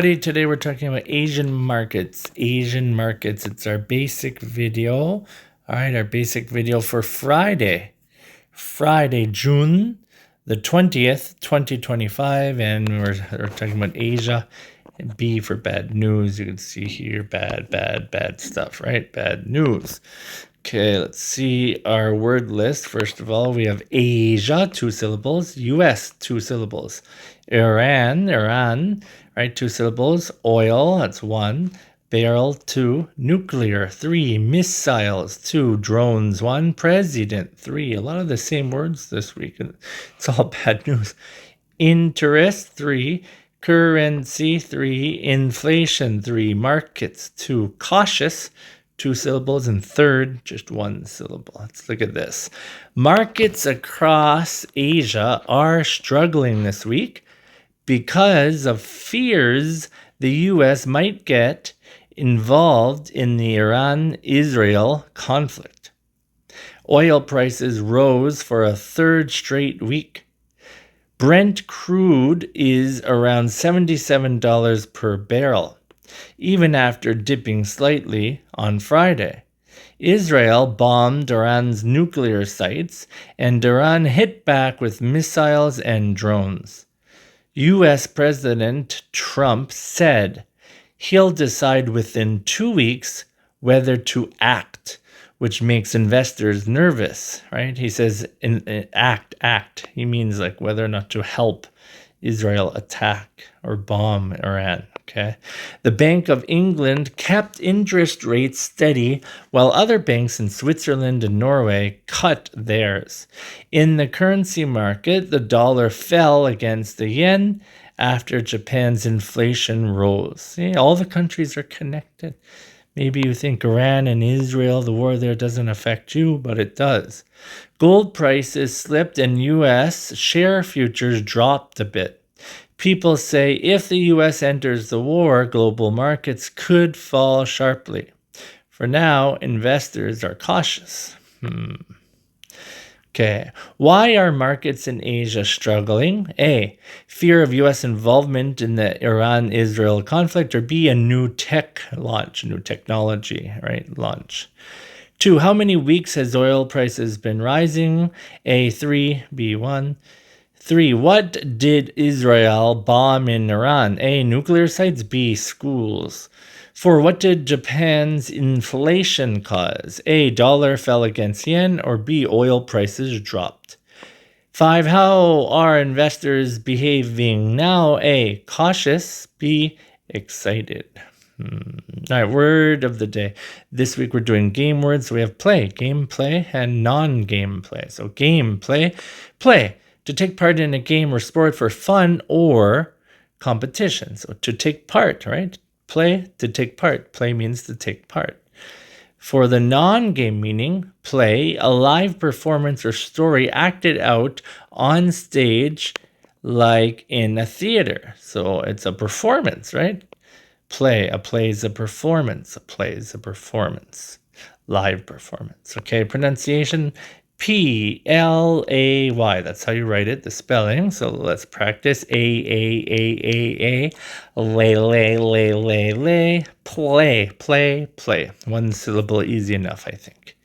Today we're talking about Asian markets. Asian markets. It's our basic video. All right, our basic video for Friday, June the 20th, 2025, and we're talking about Asia. And B for bad news. You can see here bad stuff, right? Bad news. Okay, let's see our word list. First of all, we have Asia, 2 syllables. US, 2 syllables. Iran, right, 2 syllables. Oil, that's 1. Barrel, 2. Nuclear, 3. Missiles, 2. Drones, 1. President, 3. A lot of the same words this week. It's all bad news. Interest, 3. Currency, 3. Inflation, 3. Markets, 2. Cautious, 2 syllables, and third, just 1 syllable. Let's look at this. Markets across Asia are struggling this week because of fears the U.S. might get involved in the Iran-Israel conflict. Oil prices rose for a third straight week. Brent crude is around $77 per barrel, even after dipping slightly on Friday. Israel bombed Iran's nuclear sites, and Iran hit back with missiles and drones. U.S. President Trump said he'll decide within 2 weeks whether to act, which makes investors nervous, right? He says act. He means like whether or not to help Israel attack or bomb Iran, okay? The Bank of England kept interest rates steady while other banks in Switzerland and Norway cut theirs. In the currency market, the dollar fell against the yen after Japan's inflation rose. See, all the countries are connected. Maybe you think Iran and Israel, the war there doesn't affect you, but it does. Gold prices slipped and U.S. share futures dropped a bit. People say if the U.S. enters the war, global markets could fall sharply. For now, investors are cautious. Okay, why are markets in Asia struggling? A, fear of U.S. involvement in the Iran-Israel conflict, or B, a new technology, right, launch. 2, how many weeks has oil prices been rising? A, 3, B, 1. 3, what did Israel bomb in Iran? A, nuclear sites, B, schools. 4, what did Japan's inflation cause? A, dollar fell against yen, or B, oil prices dropped. 5, how are investors behaving now? A, cautious, B, excited. All right, word of the day. This week we're doing game words. So we have play, game play, and non-game play. So game play, to take part in a game or sport for fun or competition. So to take part, right? Play, to take part. Play means to take part. For the non-game meaning, play, a live performance or story acted out on stage like in a theater. So it's a performance, right? A play is a performance. A play is a performance. Live performance. Okay, pronunciation, P-L-A-Y. That's how you write it, the spelling. So let's practice. A-A-A-A-A. Lay. Play. 1 syllable, easy enough, I think.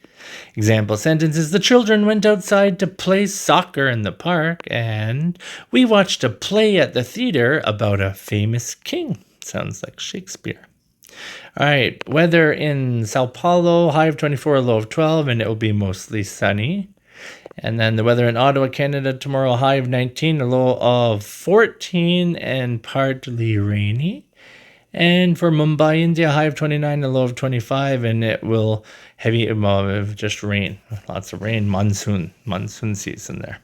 Example sentences. The children went outside to play soccer in the park, and we watched a play at the theater about a famous king. Sounds like Shakespeare. All right, weather in Sao Paulo, high of 24, low of 12, and it will be mostly sunny. And then the weather in Ottawa, Canada, tomorrow, high of 19, a low of 14, and partly rainy. And for Mumbai, India, high of 29, a low of 25, and it will just rain. Lots of rain, monsoon season there.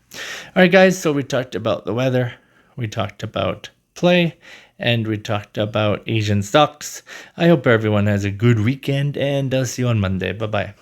All right, guys, so we talked about the weather. We talked about play. And we talked about Asian stocks. I hope everyone has a good weekend, and I'll see you on Monday. Bye-bye.